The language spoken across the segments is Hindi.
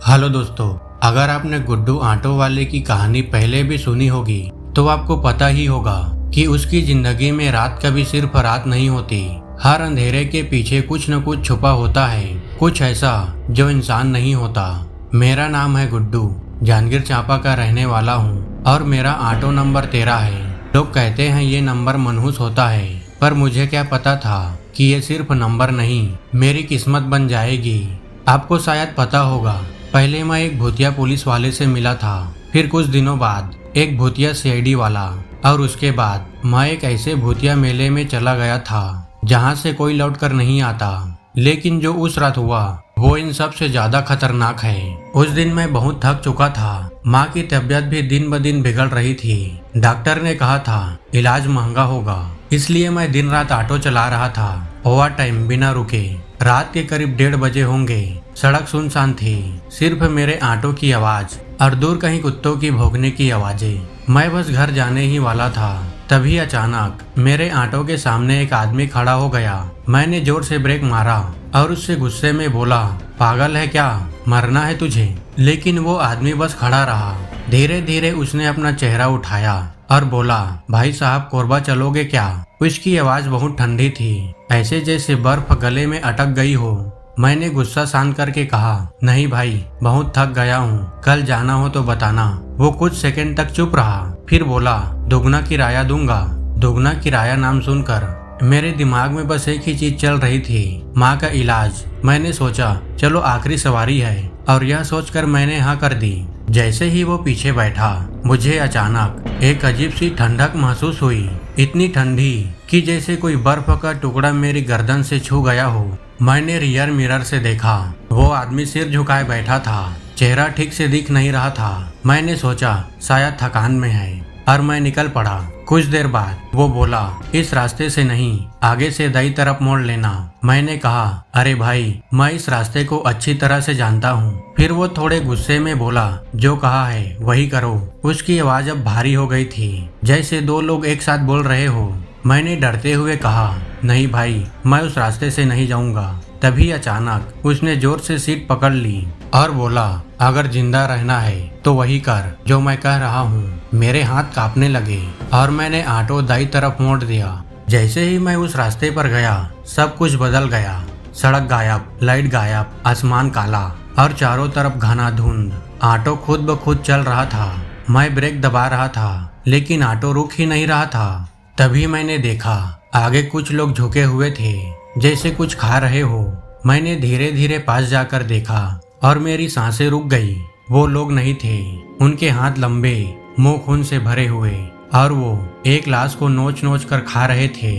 हेलो दोस्तों, अगर आपने गुड्डू ऑटो वाले की कहानी पहले भी सुनी होगी तो आपको पता ही होगा कि उसकी जिंदगी में रात कभी सिर्फ रात नहीं होती। हर अंधेरे के पीछे कुछ न कुछ छुपा होता है, कुछ ऐसा जो इंसान नहीं होता। मेरा नाम है गुड्डू, जांजगीर चांपा का रहने वाला हूँ और मेरा ऑटो नंबर 13 है। लोग कहते हैं ये नंबर मनहूस होता है, पर मुझे क्या पता था कि ये सिर्फ नंबर नहीं, मेरी किस्मत बन जाएगी। आपको शायद पता होगा, पहले मैं एक भूतिया पुलिस वाले से मिला था, फिर कुछ दिनों बाद एक भूतिया सीआईडी वाला, और उसके बाद मैं एक ऐसे भूतिया मेले में चला गया था जहां से कोई लौट कर नहीं आता। लेकिन जो उस रात हुआ वो इन सब से ज्यादा खतरनाक है। उस दिन मैं बहुत थक चुका था, माँ की तबीयत भी दिन ब दिन बिगड़ रही थी। डॉक्टर ने कहा था इलाज महंगा होगा, इसलिए मैं दिन रात ऑटो चला रहा था, ओवर टाइम बिना रुके। रात के करीब 1:30 बजे होंगे। सड़क सुनसान थी, सिर्फ मेरे ऑटो की आवाज और दूर कहीं कुत्तों की भौंकने की आवाजें। मैं बस घर जाने ही वाला था, तभी अचानक मेरे ऑटो के सामने एक आदमी खड़ा हो गया। मैंने जोर से ब्रेक मारा और उससे गुस्से में बोला, पागल है क्या, मरना है तुझे? लेकिन वो आदमी बस खड़ा रहा। धीरे धीरे उसने अपना चेहरा उठाया और बोला, भाई साहब कोरबा चलोगे क्या? उसकी आवाज बहुत ठंडी थी, ऐसे जैसे बर्फ गले में अटक गई हो। मैंने गुस्सा शांत करके कहा, नहीं भाई, बहुत थक गया हूँ, कल जाना हो तो बताना। वो कुछ सेकंड तक चुप रहा, फिर बोला, दोगुना किराया दूंगा। दोगुना किराया नाम सुनकर मेरे दिमाग में बस एक ही चीज चल रही थी, माँ का इलाज। मैंने सोचा चलो आखिरी सवारी है, और यह सोचकर मैंने हाँ कर दी। जैसे ही वो पीछे बैठा, मुझे अचानक एक अजीब सी ठंडक महसूस हुई, इतनी ठंडी कि जैसे कोई बर्फ का टुकड़ा मेरी गर्दन से छू गया हो। मैंने रियर मिरर से देखा, वो आदमी सिर झुकाए बैठा था, चेहरा ठीक से दिख नहीं रहा था। मैंने सोचा शायद थकान में है और मैं निकल पड़ा। कुछ देर बाद वो बोला, इस रास्ते से नहीं, आगे से दाई तरफ मोड़ लेना। मैंने कहा, अरे भाई, मैं इस रास्ते को अच्छी तरह से जानता हूँ। फिर वो थोड़े गुस्से में बोला, जो कहा है वही करो। उसकी आवाज अब भारी हो गई थी, जैसे दो लोग एक साथ बोल रहे हो। मैंने डरते हुए कहा, नहीं भाई, मैं उस रास्ते से नहीं जाऊंगा। तभी अचानक उसने जोर से सीट पकड़ ली और बोला, अगर जिंदा रहना है तो वही कर जो मैं कह रहा हूँ। मेरे हाथ कांपने लगे और मैंने ऑटो दाई तरफ मोड़ दिया। जैसे ही मैं उस रास्ते पर गया, सब कुछ बदल गया। सड़क गायब, लाइट गायब, आसमान काला और चारों तरफ घना धुंध। ऑटो खुद ब खुद चल रहा था। मैं ब्रेक दबा रहा था, लेकिन ऑटो रुक ही नहीं रहा था। तभी मैंने देखा, आगे कुछ लोग झुके हुए थे, जैसे कुछ खा रहे हो। मैंने धीरे धीरे पास जाकर देखा और मेरी सांसें रुक गई। वो लोग नहीं थे, उनके हाथ लंबे, मुंह खून से भरे हुए, और वो एक लाश को नोच नोच कर खा रहे थे।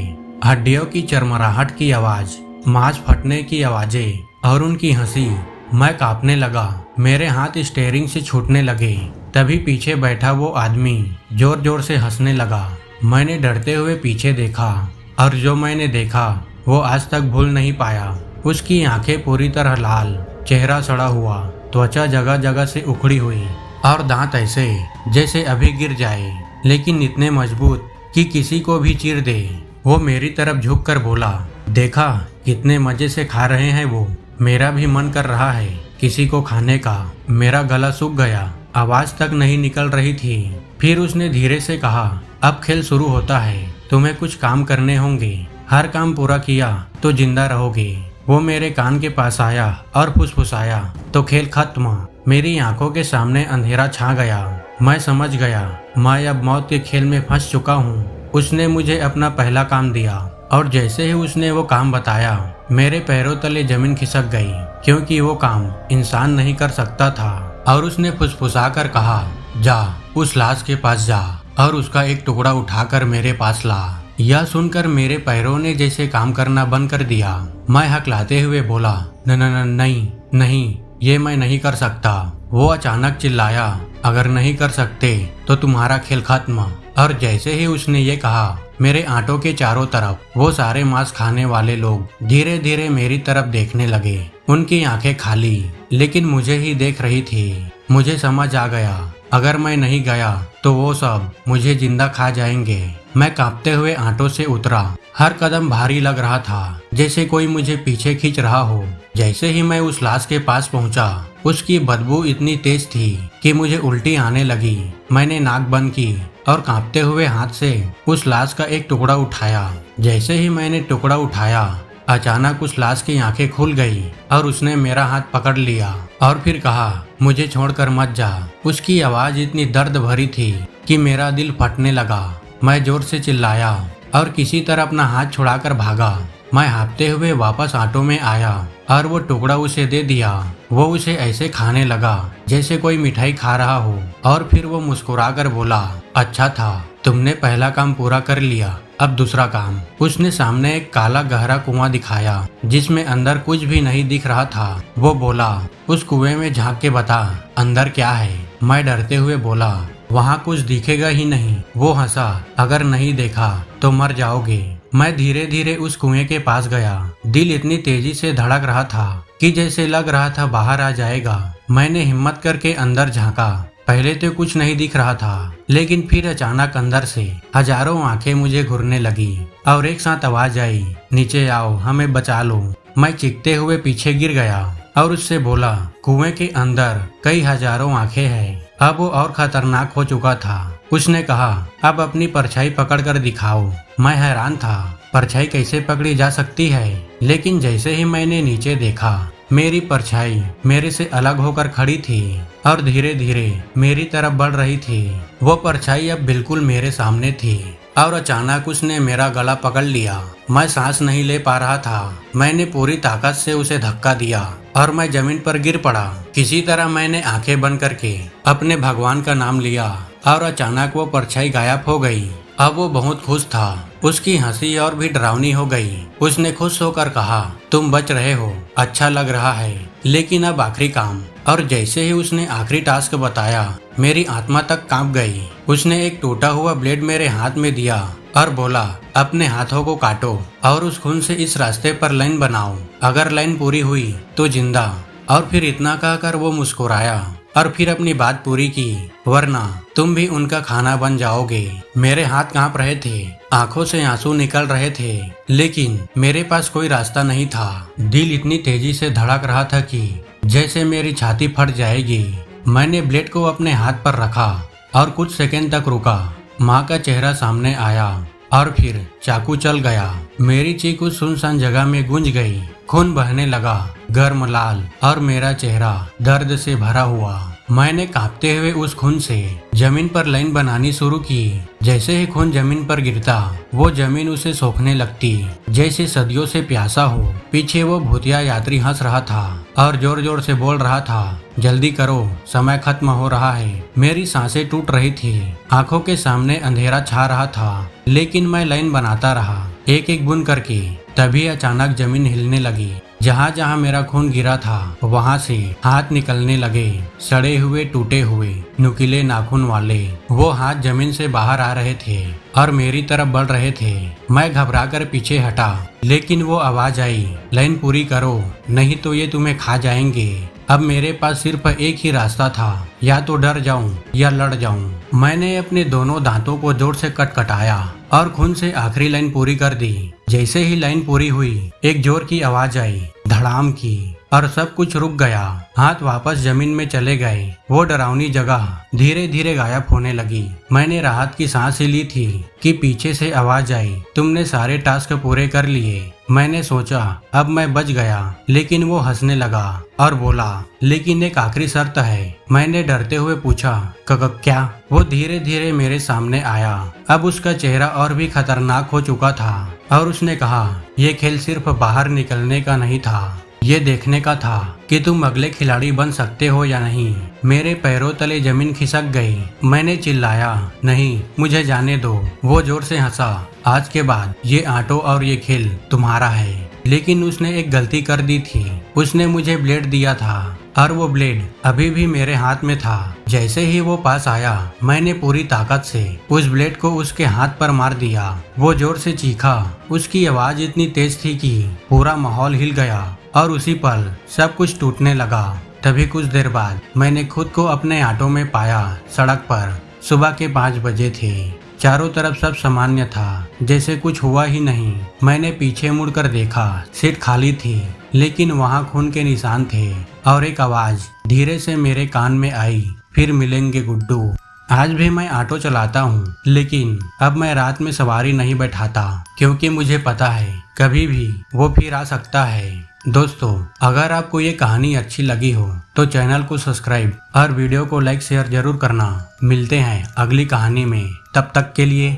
हड्डियों की चरमराहट की आवाज, मांस फटने की आवाजें और उनकी हंसी। मैं कांपने लगा, मेरे हाथ स्टीयरिंग से छूटने लगे। तभी पीछे बैठा वो आदमी जोर जोर से हंसने लगा। मैंने डरते हुए पीछे देखा, और जो मैंने देखा वो आज तक भूल नहीं पाया। उसकी आंखें पूरी तरह लाल, चेहरा सड़ा हुआ, त्वचा जगह जगह से उखड़ी हुई, और दांत ऐसे जैसे अभी गिर जाए, लेकिन इतने मजबूत कि किसी को भी चीर दे। वो मेरी तरफ झुककर बोला, देखा कितने मजे से खा रहे हैं वो, मेरा भी मन कर रहा है किसी को खाने का। मेरा गला सूख गया, आवाज तक नहीं निकल रही थी। फिर उसने धीरे से कहा, अब खेल शुरू होता है, तुम्हें कुछ काम करने होंगे, हर काम पूरा किया तो जिंदा रहोगे। वो मेरे कान के पास आया और फुसफुसाया, तो खेल खत्म। मेरी आंखों के सामने अंधेरा छा गया। मैं समझ गया, मैं अब मौत के खेल में फंस चुका हूँ। उसने मुझे अपना पहला काम दिया, और जैसे ही उसने वो काम बताया, मेरे पैरों तले जमीन खिसक गई, क्योंकि वो काम इंसान नहीं कर सकता था। और उसने फुसफुसा कर कहा, जा उस लाश के पास जा और उसका एक टुकड़ा उठाकर मेरे पास ला। यह सुनकर मेरे पैरों ने जैसे काम करना बंद कर दिया। मैं हकलाते हुए बोला, नहीं नहीं, ये मैं नहीं कर सकता। वो अचानक चिल्लाया, अगर नहीं कर सकते तो तुम्हारा खेल खत्म। और जैसे ही उसने ये कहा, मेरे ऑटो के चारों तरफ वो सारे मांस खाने वाले लोग धीरे धीरे मेरी तरफ देखने लगे। उनकी आंखें खाली, लेकिन मुझे ही देख रही थी। मुझे समझ आ गया, अगर मैं नहीं गया तो वो सब मुझे जिंदा खा जाएंगे। मैं कांपते हुए ऑटो से उतरा। हर कदम भारी लग रहा था, जैसे कोई मुझे पीछे खींच रहा हो। जैसे ही मैं उस लाश के पास पहुंचा, उसकी बदबू इतनी तेज थी कि मुझे उल्टी आने लगी। मैंने नाक बंद की और कांपते हुए हाथ से उस लाश का एक टुकड़ा उठाया। जैसे ही मैंने टुकड़ा उठाया, अचानक उस लाश की आंखें खुल गई और उसने मेरा हाथ पकड़ लिया और फिर कहा, मुझे छोड़कर मत जा। उसकी आवाज इतनी दर्द भरी थी कि मेरा दिल फटने लगा। मैं जोर से चिल्लाया और किसी तरह अपना हाथ छुड़ाकर भागा। मैं हाँफते हुए वापस ऑटो में आया और वो टुकड़ा उसे दे दिया। वो उसे ऐसे खाने लगा जैसे कोई मिठाई खा रहा हो और फिर वो मुस्कुराकर बोला, अच्छा था, तुमने पहला काम पूरा कर लिया, अब दूसरा काम। उसने सामने एक काला गहरा कुआं दिखाया जिसमें अंदर कुछ भी नहीं दिख रहा था। वो बोला, उस कुएं में झांक के बता, अंदर क्या है। मैं डरते हुए बोला, वहाँ कुछ दिखेगा ही नहीं। वो हंसा, अगर नहीं देखा तो मर जाओगे। मैं धीरे धीरे उस कुएं के पास गया। दिल इतनी तेजी से धड़क रहा था कि जैसे लग रहा था बाहर आ जाएगा। मैंने हिम्मत करके अंदर झांका। पहले तो कुछ नहीं दिख रहा था, लेकिन फिर अचानक अंदर से हजारों आंखें मुझे घूरने लगी और एक साथ आवाज आई, नीचे आओ, हमें बचा लो। मैं चीखते हुए पीछे गिर गया और उससे बोला, कुएं के अंदर कई हजारों आंखें हैं। अब वो और खतरनाक हो चुका था। उसने कहा, अब अपनी परछाई पकड़ कर दिखाओ। मैं हैरान था, परछाई कैसे पकड़ी जा सकती है, लेकिन जैसे ही मैंने नीचे देखा, मेरी परछाई मेरे से अलग होकर खड़ी थी और धीरे धीरे मेरी तरफ बढ़ रही थी। वो परछाई अब बिल्कुल मेरे सामने थी और अचानक उसने मेरा गला पकड़ लिया। मैं सांस नहीं ले पा रहा था। मैंने पूरी ताकत से उसे धक्का दिया और मैं जमीन पर गिर पड़ा। किसी तरह मैंने आंखें बंद करके अपने भगवान का नाम लिया और अचानक वो परछाई गायब हो गई। अब वो बहुत खुश था। उसकी हंसी और भी डरावनी हो गई। उसने खुश होकर कहा, तुम बच रहे हो, अच्छा लग रहा है, लेकिन अब आखिरी काम। और जैसे ही उसने आखिरी टास्क बताया, मेरी आत्मा तक कांप गई। उसने एक टूटा हुआ ब्लेड मेरे हाथ में दिया और बोला, अपने हाथों को काटो और उस खून से इस रास्ते पर लाइन बनाओ। अगर लाइन पूरी हुई तो जिंदा। और फिर इतना कहकर वो मुस्कुराया और फिर अपनी बात पूरी की, वरना तुम भी उनका खाना बन जाओगे। मेरे हाथ कांप रहे थे, आंखों से आंसू निकल रहे थे, लेकिन मेरे पास कोई रास्ता नहीं था। दिल इतनी तेजी से धड़क रहा था कि जैसे मेरी छाती फट जाएगी। मैंने ब्लेड को अपने हाथ पर रखा और कुछ सेकंड तक रुका। माँ का चेहरा सामने आया और फिर चाकू चल गया। मेरी चीख उस सुनसान जगह में गूंज गई। खून बहने लगा, गर्म लाल, और मेरा चेहरा दर्द से भरा हुआ। मैंने कांपते हुए उस खून से जमीन पर लाइन बनानी शुरू की। जैसे ही खून जमीन पर गिरता, वो जमीन उसे सोखने लगती, जैसे सदियों से प्यासा हो। पीछे वो भूतिया यात्री हंस रहा था और जोर जोर से बोल रहा था, जल्दी करो, समय खत्म हो रहा है। मेरी सांसें टूट रही थी, आंखों के सामने अंधेरा छा रहा था, लेकिन मैं लाइन बनाता रहा, एक एक बूंद करके। तभी अचानक जमीन हिलने लगी। जहाँ जहाँ मेरा खून गिरा था, वहाँ से हाथ निकलने लगे, सड़े हुए, टूटे हुए, नुकीले नाखून वाले। वो हाथ जमीन से बाहर आ रहे थे और मेरी तरफ बढ़ रहे थे। मैं घबराकर पीछे हटा, लेकिन वो आवाज आई, लाइन पूरी करो, नहीं तो ये तुम्हें खा जाएंगे। अब मेरे पास सिर्फ एक ही रास्ता था, या तो डर जाऊं या लड़ जाऊं। मैंने अपने दोनों दांतों को जोर से कटकटाया और खून से आखिरी लाइन पूरी कर दी। जैसे ही लाइन पूरी हुई, एक जोर की आवाज आई, धड़ाम की, और सब कुछ रुक गया। हाथ वापस जमीन में चले गए। वो डरावनी जगह धीरे धीरे गायब होने लगी। मैंने राहत की सांस ही ली थी कि पीछे से आवाज आई, तुमने सारे टास्क पूरे कर लिए। मैंने सोचा अब मैं बच गया, लेकिन वो हंसने लगा और बोला, लेकिन एक आखिरी शर्त है। मैंने डरते हुए पूछा, क्या? वो धीरे धीरे मेरे सामने आया। अब उसका चेहरा और भी खतरनाक हो चुका था और उसने कहा, ये खेल सिर्फ बाहर निकलने का नहीं था, ये देखने का था कि तुम अगले खिलाड़ी बन सकते हो या नहीं। मेरे पैरों तले जमीन खिसक गई। मैंने चिल्लाया, नहीं, मुझे जाने दो। वो जोर से हंसा, आज के बाद ये ऑटो और ये खेल तुम्हारा है। लेकिन उसने एक गलती कर दी थी। उसने मुझे ब्लेड दिया था और वो ब्लेड अभी भी मेरे हाथ में था। जैसे ही वो पास आया, मैंने पूरी ताकत से उस ब्लेड को उसके हाथ पर मार दिया। वो जोर से चीखा। उसकी आवाज इतनी तेज थी कि पूरा माहौल हिल गया और उसी पल सब कुछ टूटने लगा। तभी कुछ देर बाद मैंने खुद को अपने ऑटो में पाया। सड़क पर सुबह के 5 बजे थे। चारों तरफ सब सामान्य था, जैसे कुछ हुआ ही नहीं। मैंने पीछे मुड़कर देखा, सीट खाली थी लेकिन वहाँ खून के निशान थे और एक आवाज धीरे से मेरे कान में आई, फिर मिलेंगे गुड्डू। आज भी मैं ऑटो चलाता हूँ, लेकिन अब मैं रात में सवारी नहीं बैठाता, क्योंकि मुझे पता है कभी भी वो फिर आ सकता है। दोस्तों, अगर आपको ये कहानी अच्छी लगी हो तो चैनल को सब्सक्राइब और वीडियो को लाइक शेयर जरूर करना। मिलते हैं अगली कहानी में, तब तक के लिए